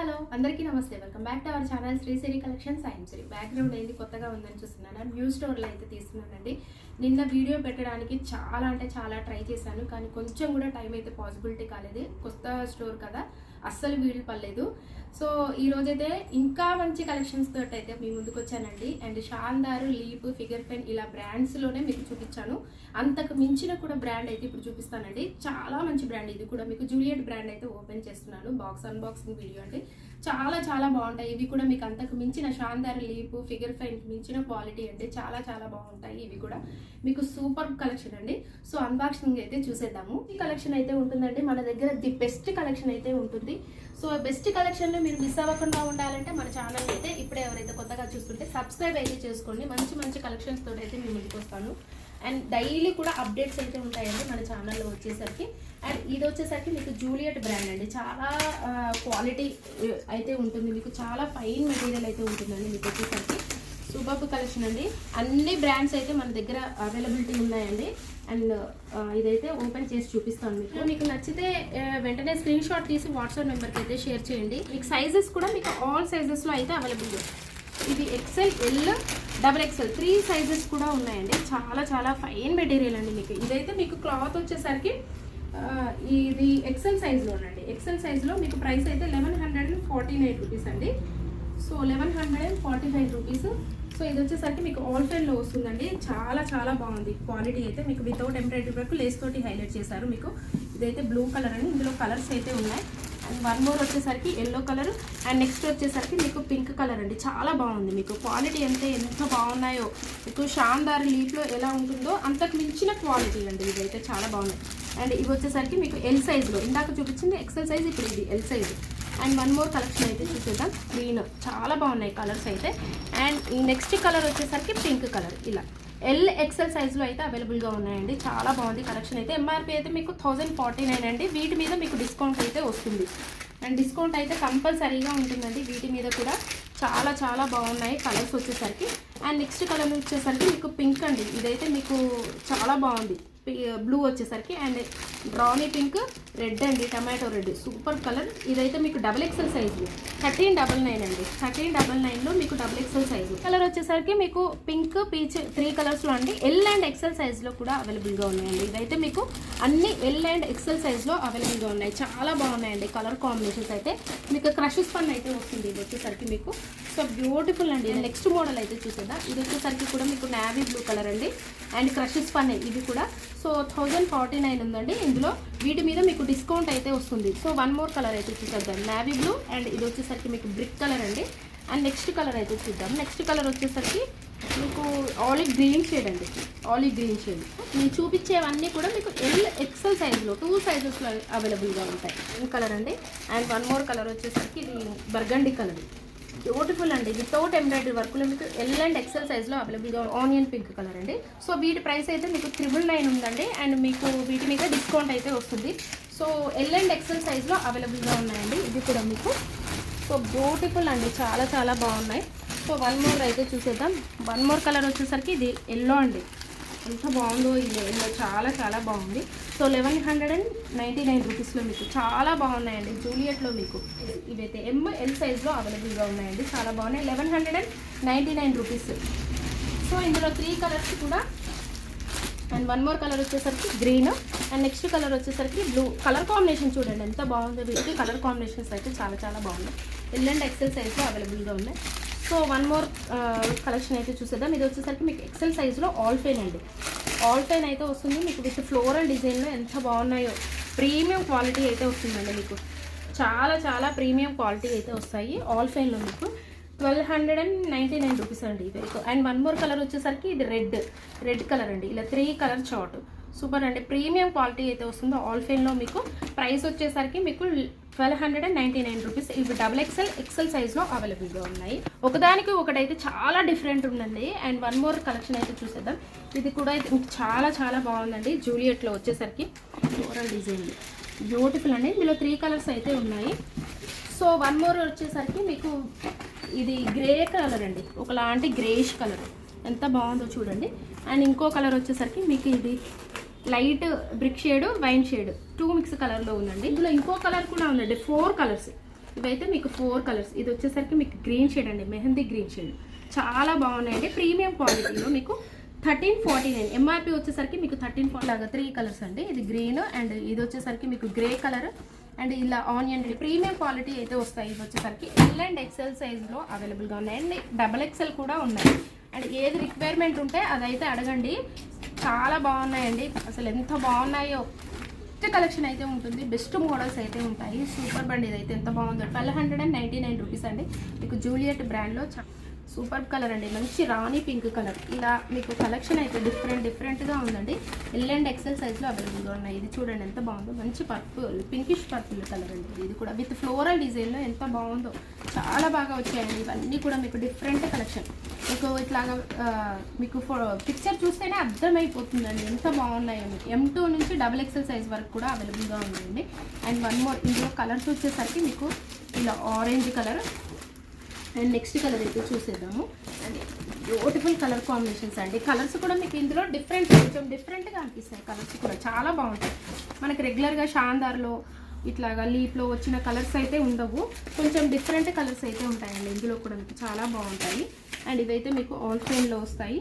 Hello అందరికీ నమస్తే. Welcome back to our channel Srisri collections. I'm Sri. Background ఏంది కొత్తగా ఉందని చూస్తున్నాను. న్యూ స్టోర్లో అయితే తీస్తున్నానండి. నిన్న వీడియో పెట్టడానికి చాలా ట్రై చేశాను, కానీ కొంచెం కూడా టైం అయితే పాసిబిలిటీ కాలేదు. కొత్త స్టోర్ కదా, అస్సలు వీడియో పడలేదు. సో ఈ రోజైతే ఇంకా మంచి కలెక్షన్స్ తోటి అయితే మీ ముందుకు వచ్చానండి. అండ్ షాందారు, లీప్, ఫిగర్ పెన్ ఇలా బ్రాండ్స్లోనే మీకు చూపించాను. అంతకు మించిన కూడా బ్రాండ్ అయితే ఇప్పుడు చూపిస్తానండి. చాలా మంచి బ్రాండ్. ఇది కూడా మీకు జూలియట్ బ్రాండ్ అయితే ఓపెన్ చేస్తున్నాను. బాక్స్ అన్బాక్సింగ్ వీడియో అండి. చాలా బాగుంటాయి. ఇవి కూడా మీకు అంతకు మించిన షాందారు, లీప్, ఫిగర్ పెన్ మించిన క్వాలిటీ అండి. చాలా బాగుంటాయి. ఇవి కూడా మీకు సూపర్ కలెక్షన్ అండి. సో అన్బాక్సింగ్ అయితే చూసేద్దాము. ఈ కలెక్షన్ అయితే ఉంటుందండి మన దగ్గర. ది బెస్ట్ కలెక్షన్ అయితే ఉంటుంది. సో బెస్ట్ కలెక్షన్లో మీరు మిస్ అవ్వకుండా ఉండాలంటే మన ఛానల్ అయితే ఇప్పుడే ఎవరైతే కొత్తగా చూస్తుంటే సబ్స్క్రైబ్ అయితే చేసుకోండి. మంచి కలెక్షన్స్ తోటి అయితే మేము ముందుకు వస్తాను. అండ్ డైలీ కూడా అప్డేట్స్ అయితే ఉంటాయండి మన ఛానల్లో వచ్చేసరికి. అండ్ ఇది వచ్చేసరికి మీకు జూలియట్ బ్రాండ్ అండి. చాలా క్వాలిటీ అయితే ఉంటుంది. మీకు చాలా ఫైన్ మెటీరియల్ అయితే ఉంటుందండి. మీకు వచ్చేసరికి సూపర్ కలెక్షన్ అండి. అన్ని బ్రాండ్స్ అయితే మన దగ్గర అవైలబిలిటీ ఉన్నాయండి. అండ్ ఇదైతే ఓపెన్ చేసి చూపిస్తాను. మీకు నచ్చితే వెంటనే స్క్రీన్ షాట్ తీసి వాట్సాప్ నెంబర్కి అయితే షేర్ చేయండి. మీకు సైజెస్ కూడా మీకు ఆల్ సైజెస్లో అయితే అవైలబుల్. ఇది XL, L, double XL 3 sizes కూడా ఉన్నాయండి. చాలా ఫైన్ మెటీరియల్ అండి. మీకు ఇదైతే మీకు క్లాత్ వచ్చేసరికి ఇది ఎక్సెల్ సైజ్లో ఉండండి. ఎక్సెల్ సైజ్లో మీకు ప్రైస్ అయితే 1149 రూపీస్ అండి. So 1145 rupees. సో ఇది వచ్చేసరికి మీకు ఆల్ ఫైన్లో వస్తుందండి. చాలా బాగుంది క్వాలిటీ అయితే. మీకు వితౌట్ ఎంబ్రాయిడరీ వర్క్ లేస్ తోటి హైలైట్ చేశారు. మీకు ఇదైతే బ్లూ కలర్ అండి. ఇందులో కలర్స్ అయితే ఉన్నాయి. అండ్ వన్ మోర్ వచ్చేసరికి ఎల్లో కలర్. అండ్ నెక్స్ట్ వచ్చేసరికి మీకు పింక్ కలర్ అండి. చాలా బాగుంది. మీకు క్వాలిటీ అంటే ఎంత బాగున్నాయో. మీకు షాందార్ లీప్లో ఎలా ఉంటుందో అంతకు మించిన క్వాలిటీ అండి. ఇదైతే చాలా బాగుంది. అండ్ ఇవి వచ్చేసరికి మీకు ఎల్ సైజ్లో, ఇందాక చూపించింది ఎక్సెల్ సైజ్, ఇప్పుడు ఇది L size. And one more collection అయితే చూసేద్దాం. గ్రీన్ చాలా బాగున్నాయి కలర్స్ అయితే. అండ్ ఈ నెక్స్ట్ కలర్ వచ్చేసరికి పింక్ కలర్. ఇలా ఎల్, ఎక్సెల్ సైజ్లో అయితే అవైలబుల్గా ఉన్నాయండి. చాలా బాగుంది కలెక్షన్ అయితే. ఎంఆర్పీ అయితే మీకు 1049 అండి. వీటి మీద మీకు డిస్కౌంట్ అయితే వస్తుంది. అండ్ డిస్కౌంట్ అయితే కంపల్సరీగా ఉంటుందండి. వీటి మీద కూడా చాలా బాగున్నాయి కలర్స్ వచ్చేసరికి. అండ్ నెక్స్ట్ కలర్ వచ్చేసరికి మీకు పింక్ అండి. ఇదైతే మీకు చాలా బాగుంది. బ్లూ వచ్చేసరికి అండ్ బ్రౌనీ పింక్, రెడ్ అండి, టమాటో రెడ్, సూపర్ కలర్. ఇదైతే మీకు డబుల్ ఎక్సెల్ సైజు 1399 అండి. 1399లో మీకు డబుల్ ఎక్సెల్ సైజు. కలర్ వచ్చేసరికి మీకు పింక్, పీచ్ 3 కలర్స్లో అండి. ఎల్ అండ్ ఎక్సెల్ సైజులో కూడా అవైలబుల్గా ఉన్నాయండి. ఇదైతే మీకు అన్ని ఎల్ అండ్ ఎక్సెల్ సైజులో అవైలబుల్గా ఉన్నాయి. చాలా బాగున్నాయండి కలర్ కాంబినేషన్స్ అయితే. మీకు క్రష్ స్పన్ అయితే వస్తుంది. ఇది వచ్చేసరికి మీకు సో బ్యూటిఫుల్ అండి. నెక్స్ట్ మోడల్ అయితే చూసేద్దాం. ఇది వచ్చేసరికి కూడా మీకు నావీ బ్లూ కలర్ అండి. అండ్ క్రష్ స్పన్ ఇది కూడా. సో 1049 ఉందండి. ఇందులో వీటి మీద మీకు డిస్కౌంట్ అయితే వస్తుంది. సో వన్ మోర్ కలర్ అయితే చూసేద్దాం. Navy blue. అండ్ ఇది వచ్చేసరికి మీకు బ్రిక్ కలర్ అండి. అండ్ నెక్స్ట్ కలర్ అయితే చూద్దాం. నెక్స్ట్ కలర్ వచ్చేసరికి మీకు ఆలివ్ గ్రీన్ షేడ్ అండి. Olive green shade. నేను చూపించేవన్నీ కూడా మీకు ఎల్, ఎక్సెల్ సైజులో 2 సైజెస్లో అవైలబుల్గా ఉంటాయి. ఈ కలర్ అండి. అండ్ వన్ మోర్ కలర్ వచ్చేసరికి ఇది బర్గండి కలర్. బ్యూటిఫుల్ అండి. వితౌట్ ఎంబ్రాయిడరీ వర్క్లో మీకు ఎల్ అండ్ ఎక్సెల్ సైజ్లో అవైలబుల్గా ఆనియన్ పింక్ కలర్ అండి. సో వీటి ప్రైస్ అయితే మీకు 999 ఉందండి. అండ్ మీకు వీటి మీద డిస్కౌంట్ అయితే వస్తుంది. సో ఎల్ అండ్ ఎక్సెల్ సైజ్లో అవైలబుల్గా ఉన్నాయండి. ఇది కూడా మీకు సో బ్యూటిఫుల్ అండి. చాలా బాగున్నాయి. సో వన్ మోర్ అయితే చూసేద్దాం. వన్ మోర్ కలర్ వచ్చేసరికి ఇది ఎల్లో అండి. ఎంత బాగుందో ఇది ఎల్లో. చాలా బాగుంది. సో 1199 రూపీస్లో మీకు చాలా బాగున్నాయండి. జూలియట్లో మీకు ఇవైతే ఎమ్, ఎల్ సైజ్లో అవైలబుల్గా ఉన్నాయండి. చాలా బాగున్నాయి. 1199 రూపీస్. సో ఇందులో 3 కలర్స్ కూడా. అండ్ వన్ మోర్ కలర్ వచ్చేసరికి గ్రీన్. అండ్ నెక్స్ట్ కలర్ వచ్చేసరికి బ్లూ. కలర్ కాంబినేషన్ చూడండి ఎంత బాగుందో. వీటికి కలర్ కాంబినేషన్స్ అయితే చాలా బాగున్నాయి. ఎల్ అండ్ ఎక్సెల్ సైజ్లో అవైలబుల్గా ఉన్నాయి. సో వన్ మోర్ కలెక్షన్ అయితే చూసేద్దాం. ఇది వచ్చేసరికి మీకు ఎక్సెల్ సైజ్లో ఆల్ ఫైన్ అండి. ఆల్ ఫైన్ అయితే వస్తుంది మీకు విత్ ఫ్లోరల్ డిజైన్లో. ఎంత బాగున్నాయో. ప్రీమియం క్వాలిటీ అయితే వస్తుందండి. మీకు చాలా ప్రీమియం క్వాలిటీ అయితే వస్తాయి ఆల్ ఫైన్లో. మీకు 1299 రూపీస్ అండి ఇది. అండ్ వన్ మోర్ కలర్ వచ్చేసరికి ఇది రెడ్ కలర్ అండి. ఇలా 3 కలర్ చార్ట్. సూపర్ అండి. ప్రీమియం క్వాలిటీ అయితే వస్తుందో ఆల్ ఫైన్లో. మీకు ప్రైస్ వచ్చేసరికి మీకు 1299 రూపీస్. ఇవి డబుల్ ఎక్సెల్, ఎక్సెల్ సైజ్లో అవైలబుల్గా ఉన్నాయి. ఒకదానికి ఒకటైతే చాలా డిఫరెంట్ ఉందండి. అండ్ వన్ మోర్ కలెక్షన్ అయితే చూసేద్దాం. ఇది కూడా చాలా బాగుందండి. జూలియట్లో వచ్చేసరికి ఫ్లోరల్ డిజైన్ బ్యూటిఫుల్ అండి. ఇందులో 3 కలర్స్ అయితే ఉన్నాయి. సో వన్ మోర్ వచ్చేసరికి మీకు ఇది గ్రే కలర్ అండి. ఒకలాంటి గ్రేష్ కలర్. ఎంత బాగుందో చూడండి. అండ్ ఇంకో కలర్ వచ్చేసరికి మీకు ఇది light brick shade, wine shade 2 mix కలర్లో ఉందండి. ఇందులో ఇంకో కలర్ కూడా ఉందండి. 4 కలర్స్. ఇవైతే మీకు 4 కలర్స్. ఇది వచ్చేసరికి మీకు గ్రీన్ షేడ్ అండి, మెహందీ గ్రీన్ షేడ్. చాలా బాగున్నాయండి, ప్రీమియం క్వాలిటీలో. మీకు 1349. ఎంఆర్పి వచ్చేసరికి మీకు 1340 లాగా 3 కలర్స్ అండి. ఇది గ్రీన్ అండ్ ఇది వచ్చేసరికి మీకు గ్రే కలర్ అండ్ ఇలా ఆనియన్ ప్రీమియం క్వాలిటీ అయితే వస్తాయి. ఇది వచ్చేసరికి ఎల్ అండ్ ఎక్సెల్ సైజ్లో అవైలబుల్గా ఉన్నాయండి, డబల్ ఎక్సెల్ కూడా ఉన్నాయి. అండ్ ఏది రిక్వైర్మెంట్ ఉంటే అదైతే అడగండి. చాలా బాగున్నాయండి, అసలు ఎంత బాగున్నాయో. బెస్ట్ కలెక్షన్ అయితే ఉంటుంది, బెస్ట్ మోడల్స్ అయితే ఉంటాయి. సూపర్ బండి ఇదైతే ఎంత బాగుందో. 1299 రూపీస్ అండి. మీకు జూలియట్ బ్రాండ్లో సూపర్ కలర్ అండి, మంచి రాణి పింక్ కలర్. ఇలా మీకు కలెక్షన్ అయితే డిఫరెంట్గా ఉందండి. ఎల్ అండ్ ఎక్సెల్ సైజ్లో అవైలబుల్గా ఉన్నాయి. ఇది చూడండి ఎంత బాగుందో, మంచి పర్పుల్, పింకిష్ పర్పుల్ కలర్ అండి. ఇది కూడా విత్ ఫ్లోరల్ డిజైన్లో ఎంత బాగుందో, చాలా బాగా వచ్చాయండి. ఇవన్నీ కూడా మీకు డిఫరెంట్ కలెక్షన్. మీకు ఇట్లాగా మీకు పిక్చర్ చూస్తేనే అర్థమైపోతుందండి ఎంత బాగున్నాయో. మీకు M2 నుంచి డబల్ ఎక్సెల్ సైజ్ వరకు కూడా అవైలబుల్గా ఉందండి. అండ్ వన్ మోర్, ఇందులో కలర్స్ వచ్చేసరికి మీకు ఇలా orange colour and next colour అయితే చూసేద్దాము. అండ్ బ్యూటిఫుల్ కలర్ కాంబినేషన్స్ అండి. కలర్స్ కూడా మీకు ఇందులో కొంచెం డిఫరెంట్గా అనిపిస్తాయి. కలర్స్ కూడా చాలా బాగుంటాయి. మనకి రెగ్యులర్గా షాందార్లో ఇట్లాగా లీప్లో వచ్చిన కలర్స్ అయితే ఉండవు, కొంచెం డిఫరెంట్ కలర్స్ అయితే ఉంటాయండి. ఇందులో కూడా మీకు చాలా బాగుంటాయి. అండ్ ఇవైతే మీకు ఆల్ ఫ్రేమ్లో వస్తాయి.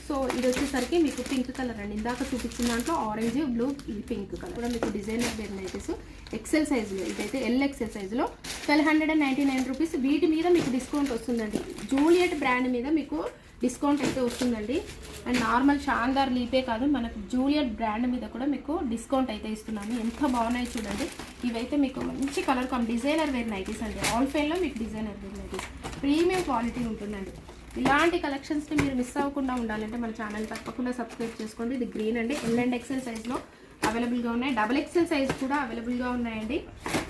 సో ఇది వచ్చేసరికి మీకు పింక్ కలర్ అండి. ఇందాక చూపించిన దాంట్లో ఆరెంజ్, బ్లూ, పింక్ కలర్ కూడా మీకు డిజైనర్ వేర్ నైటీస్ ఎక్సెల్ సైజులో. ఇదైతే ఎల్ ఎక్సెల్ సైజులో 1299 రూపీస్. వీటి మీద మీకు డిస్కౌంట్ వస్తుందండి. జూలియట్ బ్రాండ్ మీద మీకు డిస్కౌంట్ అయితే వస్తుందండి. అండ్ నార్మల్ షాందార్ లీపే కాదు, మనకు జూలియట్ బ్రాండ్ మీద కూడా మీకు డిస్కౌంట్ అయితే ఇస్తున్నాను. ఎంత బాగున్నాయి చూడండి. ఇవైతే మీకు మంచి కలర్ డిజైనర్ వేర్ నైటీస్ అండి. ఆల్ ఫైన్లో మీకు designer wear nighties premium quality ఉంటుందండి. ఇలాంటి కలెక్షన్స్ని మీరు మిస్ అవ్వకుండా ఉండాలంటే మన ఛానల్ తప్పకుండా సబ్స్క్రైబ్ చేసుకోండి. ఇది గ్రీన్ అండి, ఎల్ అండ్ ఎక్సెల్ సైజ్లో అవైలబుల్గా ఉన్నాయి. డబల్ ఎక్సెల్ సైజ్ కూడా అవైలబుల్గా ఉన్నాయండి.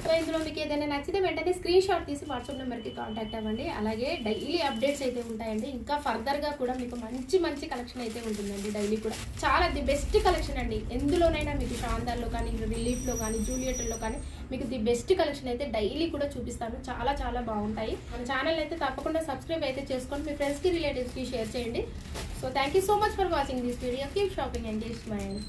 సో ఇందులో మీకు ఏదైనా నచ్చితే వెంటనే స్క్రీన్ షాట్ తీసి వాట్సాప్ నెంబర్కి కాంటాక్ట్ అవ్వండి. అలాగే డైలీ అప్డేట్స్ అయితే ఉంటాయండి. ఇంకా ఫర్దర్గా కూడా మీకు మంచి కలెక్షన్ అయితే ఉంటుందండి. డైలీ కూడా చాలా ది బెస్ట్ కలెక్షన్ అండి. ఎందులోనైనా మీకు షాందార్లో కానీ, రిలీఫ్లో కానీ, జూలియట్లో కానీ మీకు ది బెస్ట్ కలెక్షన్ అయితే డైలీ కూడా చూపిస్తాను. చాలా బాగుంటాయి. మన ఛానల్ అయితే తప్పకుండా సబ్స్క్రైబ్ అయితే చేసుకోండి. మీ ఫ్రెండ్స్కి, రిలేటివ్స్కి షేర్ చేయండి. So thank you so much for watching this video. Keep shopping and smile.